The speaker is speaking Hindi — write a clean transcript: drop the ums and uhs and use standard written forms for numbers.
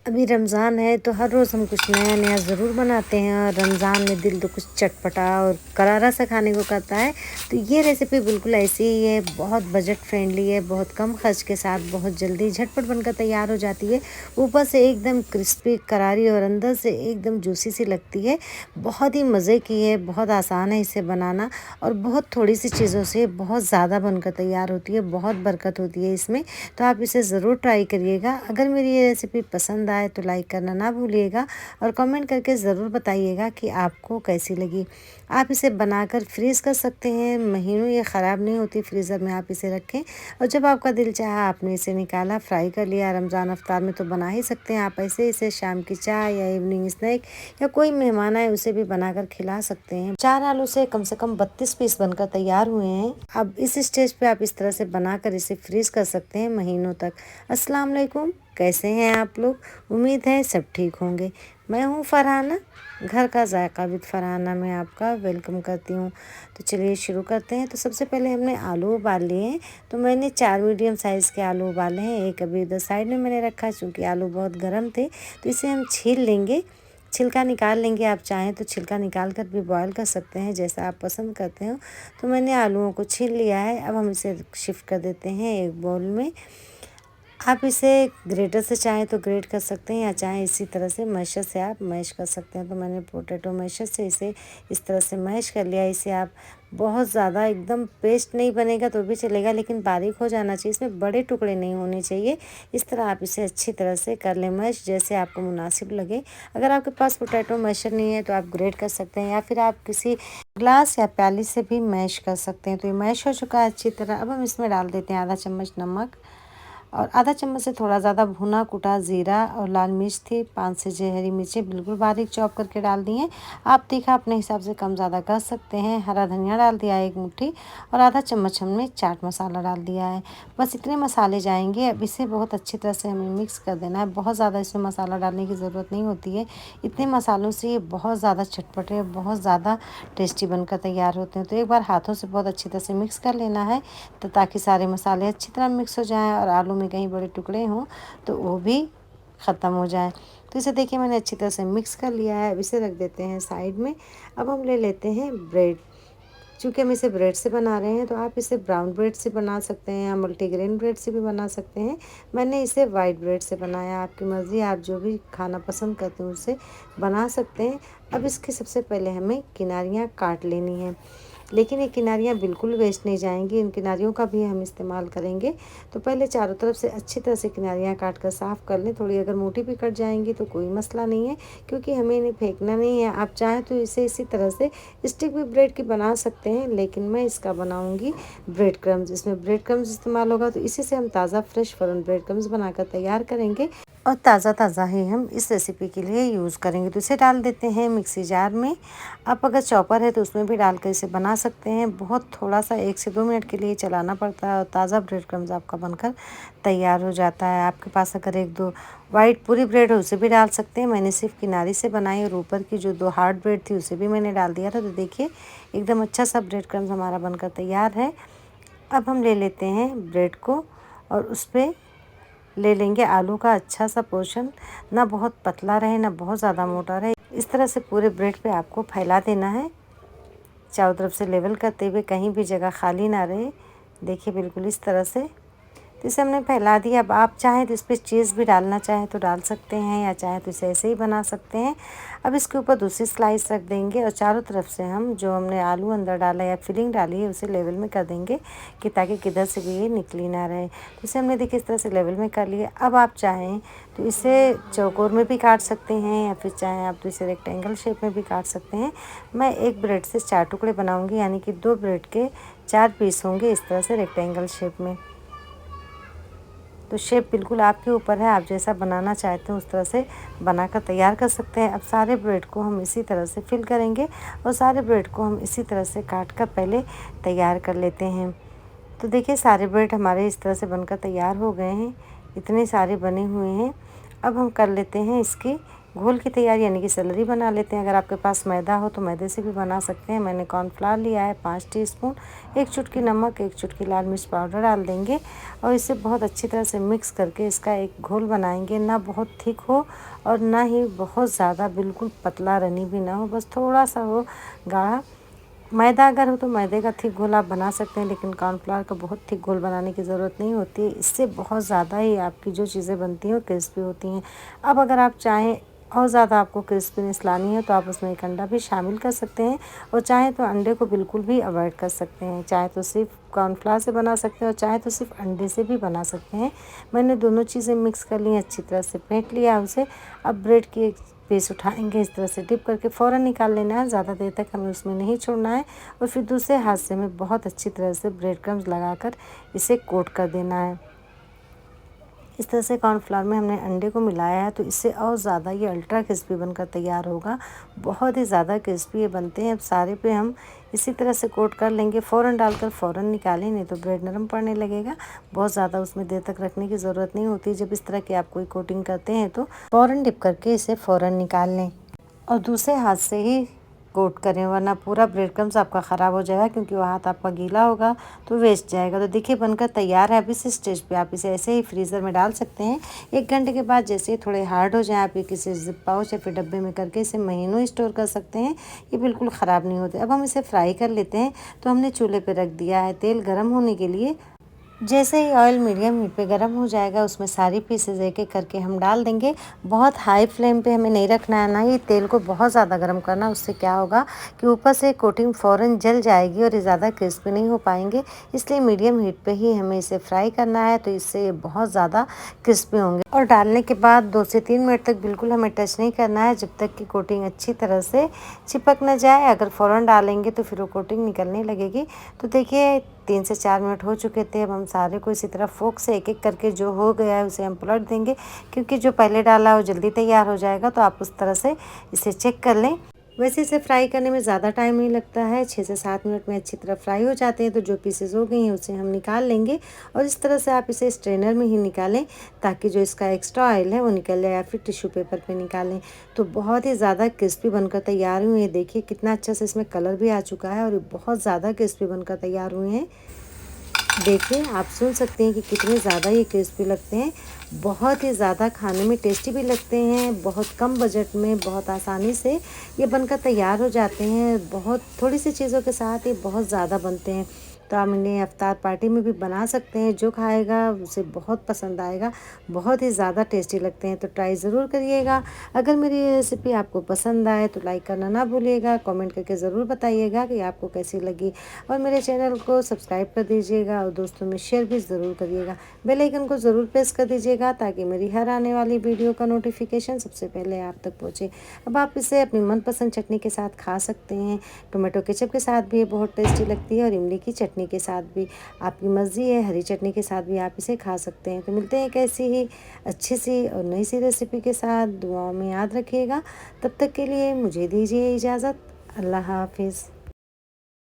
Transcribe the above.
अभी रमज़ान है तो हर रोज़ हम कुछ नया नया ज़रूर बनाते हैं और रमज़ान में दिल तो कुछ चटपटा और करारा सा खाने को करता है। तो ये रेसिपी बिल्कुल ऐसी ही है, बहुत बजट फ्रेंडली है, बहुत कम खर्च के साथ बहुत जल्दी झटपट बनकर तैयार हो जाती है। ऊपर से एकदम क्रिस्पी करारी और अंदर से एकदम जूसी सी लगती है। बहुत ही मज़े की है, बहुत आसान है इसे बनाना और बहुत थोड़ी सी चीज़ों से बहुत ज़्यादा बनकर तैयार होती है, बहुत बरकत होती है इसमें। तो आप इसे ज़रूर ट्राई करिएगा। अगर मेरी ये रेसिपी पसंद आए तो लाइक करना ना भूलिएगा और कमेंट करके ज़रूर बताइएगा कि आपको कैसी लगी। आप इसे बनाकर फ्रीज़ कर सकते हैं, महीनों ये ख़राब नहीं होती, फ्रीज़र में आप इसे रखें और जब आपका दिल चाहा आपने इसे निकाला, फ्राई कर लिया। रमज़ान अफ्तार में तो बना ही सकते हैं आप ऐसे इसे शाम की चाय या इवनिंग स्नैक या कोई मेहमान आए उसे भी बनाकर खिला सकते हैं। 4 आलू से कम 32 पीस बनकर तैयार हुए हैं। अब इस स्टेज पे आप इस तरह से बनाकर इसे फ्रीज़ कर सकते हैं महीनों तक। अस्सलाम वालेकुम, कैसे हैं आप लोग? उम्मीद है सब ठीक होंगे। मैं हूँ फरहाना, घर का जायका विद फरहाना में आपका वेलकम करती हूँ। तो चलिए शुरू करते हैं। तो सबसे पहले हमने आलू उबाल लिए हैं। तो मैंने 4 मीडियम साइज़ के आलू उबाले हैं। एक अभी इधर साइड में मैंने रखा है चूँकि आलू बहुत गर्म थे। तो इसे हम छील लेंगे, छिलका निकाल लेंगे। आप चाहें तो छिलका निकाल कर भी बॉयल कर सकते हैं, जैसा आप पसंद करते हो। तो मैंने आलूओं को छील लिया है। अब हम इसे शिफ्ट कर देते हैं एक बाउल में। आप इसे ग्रेटर से चाहें तो ग्रेट कर सकते हैं या चाहें इसी तरह से मैशर से आप मैश कर सकते हैं। तो मैंने पोटैटो मैशर से इसे इस तरह से मैश कर लिया। इसे आप बहुत ज़्यादा एकदम पेस्ट नहीं बनेगा तो भी चलेगा, लेकिन बारीक हो जाना चाहिए, इसमें बड़े टुकड़े नहीं होने चाहिए। इस तरह आप इसे अच्छी तरह से कर लें मैश, जैसे आपको मुनासिब लगे। अगर आपके पास पोटैटो मैशर नहीं है तो आप ग्रेट कर सकते हैं या फिर आप किसी ग्लास या प्याली से भी मैश कर सकते हैं। तो ये मैश हो चुका है अच्छी तरह। अब हम इसमें डाल देते हैं आधा चम्मच नमक और आधा चम्मच से थोड़ा ज़्यादा भुना कुटा ज़ीरा और लाल मिर्च थी। 5 से 6 हरी मिर्चें बिल्कुल बारीक चॉप करके डाल दी हैं। आप तीखा अपने हिसाब से कम ज़्यादा कर सकते हैं। हरा धनिया डाल दिया है 1 मुट्ठी और आधा चम्मच हमने चाट मसाला डाल दिया है। बस इतने मसाले जाएंगे। अब इसे बहुत अच्छी तरह से हमें मिक्स कर देना है। बहुत ज़्यादा इसमें मसाला डालने की ज़रूरत नहीं होती है। इतने मसालों से ये बहुत ज़्यादा चटपटे और बहुत ज़्यादा टेस्टी बनकर तैयार होते हैं। तो एक बार हाथों से बहुत अच्छी तरह से मिक्स कर लेना है, तो ताकि सारे मसाले अच्छी तरह मिक्स हो जाएं और आलू में कहीं बड़े टुकड़े हों तो वो भी ख़त्म हो जाए। तो इसे देखिए मैंने अच्छी तरह से मिक्स कर लिया है। अब इसे रख देते हैं साइड में। अब हम ले लेते हैं ब्रेड। चूँकि हम इसे ब्रेड से बना रहे हैं तो आप इसे ब्राउन ब्रेड से बना सकते हैं या मल्टीग्रेन ब्रेड से भी बना सकते हैं। मैंने इसे वाइट ब्रेड से बनाया। आपकी मर्ज़ी, आप जो भी खाना पसंद करते हैं उससे बना सकते हैं। अब इसके सबसे पहले हमें किनारियाँ काट लेनी है, लेकिन ये किनारियाँ बिल्कुल वेस्ट नहीं जाएंगी, इन किनारियों का भी हम इस्तेमाल करेंगे। तो पहले चारों तरफ से अच्छी तरह से किनारियाँ काट कर साफ़ कर लें। थोड़ी अगर मोटी भी कट जाएंगी तो कोई मसला नहीं है, क्योंकि हमें इन्हें फेंकना नहीं है। आप चाहें तो इसे इसी तरह से स्टिक भी ब्रेड की बना सकते हैं, लेकिन मैं इसका बनाऊँगी ब्रेड क्रम्स। इसमें ब्रेड क्रम्स इस्तेमाल होगा, तो इसी से हम ताज़ा फ्रेश फ़ौरन ब्रेड क्रम्स बनाकर तैयार करेंगे और ताज़ा ही हम इस रेसिपी के लिए यूज़ करेंगे। तो इसे डाल देते हैं मिक्सी जार में। आप अगर चॉपर है तो उसमें भी डाल कर इसे बना सकते हैं। बहुत थोड़ा सा 1 से 2 मिनट के लिए चलाना पड़ता है और ताज़ा ब्रेड क्रम्स आपका बनकर तैयार हो जाता है। आपके पास अगर 1-2 वाइट पूरी ब्रेड हो उसे भी डाल सकते हैं। मैंने सिर्फ किनारी से बनाई और ऊपर की जो 2 हार्ड ब्रेड थी उसे भी मैंने डाल दिया था। तो देखिए एकदम अच्छा सा ब्रेड क्रम्स हमारा बनकर तैयार है। अब हम ले लेते हैं ब्रेड को और उस पर ले लेंगे आलू का अच्छा सा पोर्शन, ना बहुत पतला रहे ना बहुत ज़्यादा मोटा रहे। इस तरह से पूरे ब्रेड पे आपको फैला देना है, चारों तरफ से लेवल करते हुए, कहीं भी जगह खाली ना रहे। देखिए बिल्कुल इस तरह से। तो इसे हमने फैला दिया। अब आप चाहें तो इस पर चीज़ भी डालना चाहें तो डाल सकते हैं या चाहें तो इसे ऐसे ही बना सकते हैं। अब इसके ऊपर दूसरी स्लाइस रख देंगे और चारों तरफ से हम जो हमने आलू अंदर डाला या फिलिंग डाली है उसे लेवल में कर देंगे, कि ताकि किधर से भी ये निकली ना रहे। तो इसे हमने देखिए इस तरह से लेवल में कर लिया। अब आप चाहें तो इसे चौकोर में भी काट सकते हैं या फिर चाहें आप तो इसे रेक्टेंगल शेप में भी काट सकते हैं। मैं एक ब्रेड से 4 टुकड़े बनाऊँगी, यानी कि 2 ब्रेड के 4 पीस होंगे इस तरह से रेक्टेंगल शेप में। तो शेप बिल्कुल आपके ऊपर है, आप जैसा बनाना चाहते हैं उस तरह से बनाकर तैयार कर सकते हैं। अब सारे ब्रेड को हम इसी तरह से फिल करेंगे और सारे ब्रेड को हम इसी तरह से काट कर पहले तैयार कर लेते हैं। तो देखिए सारे ब्रेड हमारे इस तरह से बनकर तैयार हो गए हैं, इतने सारे बने हुए हैं। अब हम कर लेते हैं इसकी घोल की तैयारी यानी कि सेलरी बना लेते हैं। अगर आपके पास मैदा हो तो मैदे से भी बना सकते हैं। मैंने कॉर्नफ्लावर लिया है 5 टीस्पून, 1 चुटकी नमक, 1 चुटकी लाल मिर्च पाउडर डाल देंगे और इसे बहुत अच्छी तरह से मिक्स करके इसका एक घोल बनाएंगे। ना बहुत थिक हो और ना ही बहुत ज़्यादा बिल्कुल पतला रनी भी ना हो, बस थोड़ा सा हो गाढ़ा। मैदा अगर हो तो मैदे का थिक घोल आप बना सकते हैं, लेकिन कॉर्नफ्लावर का बहुत थिक घोल बनाने की ज़रूरत नहीं होती है। इससे बहुत ज़्यादा ही आपकी जो चीज़ें बनती हैं वो क्रिस्पी होती हैं। अब अगर आप चाहें और ज़्यादा आपको क्रिस्पीनेस लानी है तो आप उसमें एक अंडा भी शामिल कर सकते हैं और चाहे तो अंडे को बिल्कुल भी अवॉइड कर सकते हैं। चाहे तो सिर्फ कॉर्नफ्लावर से बना सकते हैं और चाहे तो सिर्फ अंडे से भी बना सकते हैं। मैंने दोनों चीज़ें मिक्स कर ली, अच्छी तरह से फेंट लिया उसे। अब ब्रेड की एक पीस उठाएंगे, इस तरह से डिप करके फ़ौरन निकाल लेना है, ज़्यादा देर तक हमें उसमें नहीं छोड़ना है। और फिर दूसरे हाथ से हमें बहुत अच्छी तरह से ब्रेड क्रम्स लगाकर इसे कोट कर देना है। इस तरह से कॉर्नफ्लावर में हमने अंडे को मिलाया है तो इससे और ज़्यादा ये अल्ट्रा क्रिस्पी बनकर तैयार होगा। बहुत ही ज़्यादा क्रिस्पी ये बनते हैं। अब सारे पे हम इसी तरह से कोट कर लेंगे। फ़ौरन डालकर फ़ौरन निकालें, नहीं तो ब्रेड नरम पड़ने लगेगा। बहुत ज़्यादा उसमें देर तक रखने की ज़रूरत नहीं होती। जब इस तरह की आप कोई कोटिंग करते हैं तो फ़ौरन डिप करके इसे फ़ौरन निकाल लें और दूसरे हाथ से ही कोट करें, वरना पूरा ब्रेड क्रम्स आपका ख़राब हो जाएगा, क्योंकि वो हाथ आपका गीला होगा तो वेस्ट जाएगा। तो देखिए बनकर तैयार है। अब इस स्टेज पे आप इसे ऐसे ही फ्रीज़र में डाल सकते हैं। 1 घंटे के बाद जैसे ही थोड़े हार्ड हो जाए आप ये किसी जिप पाउच या फिर डब्बे में करके इसे महीनों स्टोर कर सकते हैं। ये बिल्कुल ख़राब नहीं होते। अब हम इसे फ्राई कर लेते हैं। तो हमने चूल्हे पर रख दिया है तेल गर्म होने के लिए। जैसे ही ऑयल मीडियम हीट पे गर्म हो जाएगा उसमें सारी पीसेस एक एक करके हम डाल देंगे। बहुत हाई फ्लेम पे हमें नहीं रखना है, ना ही तेल को बहुत ज़्यादा गर्म करना। उससे क्या होगा कि ऊपर से कोटिंग फ़ौरन जल जाएगी और ये ज़्यादा क्रिस्पी नहीं हो पाएंगे। इसलिए मीडियम हीट पे ही हमें इसे फ्राई करना है, तो इससे बहुत ज़्यादा क्रिस्पी होंगे। और डालने के बाद 2 से 3 मिनट तक बिल्कुल हमें टच नहीं करना है, जब तक कि कोटिंग अच्छी तरह से चिपक न जाए। अगर फ़ौरन डालेंगे तो फिर वो कोटिंग निकलने लगेगी। तो देखिए 3 से 4 मिनट हो चुके थे। अब हम सारे को इसी तरह फोक से एक एक करके जो हो गया है उसे हम पलट देंगे, क्योंकि जो पहले डाला है वो जल्दी तैयार हो जाएगा। तो आप उस तरह से इसे चेक कर लें। वैसे इसे फ्राई करने में ज़्यादा टाइम नहीं लगता है, 6 से 7 मिनट में अच्छी तरह फ्राई हो जाते हैं। तो जो पीसेस हो गई हैं उसे हम निकाल लेंगे और इस तरह से आप इसे स्ट्रेनर में ही निकालें, ताकि जो इसका एक्स्ट्रा ऑयल है वो निकल जाए, या फिर टिश्यू पेपर पे निकालें। तो बहुत ही ज़्यादा क्रिस्पी बनकर तैयार हुए हैं। देखिए कितना अच्छा से इसमें कलर भी आ चुका है और ये बहुत ज़्यादा क्रिस्पी बनकर तैयार हुए हैं। देखिए आप सुन सकते हैं कि कितने ज़्यादा ये क्रिस्पी लगते हैं। बहुत ही ज़्यादा खाने में टेस्टी भी लगते हैं। बहुत कम बजट में बहुत आसानी से ये बनकर तैयार हो जाते हैं। बहुत थोड़ी सी चीज़ों के साथ ये बहुत ज़्यादा बनते हैं। तो आप इन्हें इफ्तार पार्टी में भी बना सकते हैं। जो खाएगा उसे बहुत पसंद आएगा। बहुत ही ज़्यादा टेस्टी लगते हैं। तो ट्राई ज़रूर करिएगा। अगर मेरी ये रेसिपी आपको पसंद आए तो लाइक करना ना भूलिएगा। कमेंट करके ज़रूर बताइएगा कि आपको कैसी लगी और मेरे चैनल को सब्सक्राइब कर दीजिएगा और दोस्तों में शेयर भी ज़रूर करिएगा। बेल आइकन को ज़रूर प्रेस कर दीजिएगा, ताकि मेरी हर आने वाली वीडियो का नोटिफिकेशन सबसे पहले आप तक पहुँचे। अब आप इसे अपनी मनपसंद चटनी के साथ खा सकते हैं। टोमेटो केचप के साथ भी ये बहुत टेस्टी लगती है और इमली की चटनी के साथ भी आपकी मर्ज़ी है। हरी चटनी के साथ भी आप इसे खा सकते हैं। तो मिलते हैं एक ऐसी ही अच्छी सी और नई सी रेसिपी के साथ। दुआओं में याद रखिएगा। तब तक के लिए मुझे दीजिए इजाज़त। अल्लाह हाफिज़।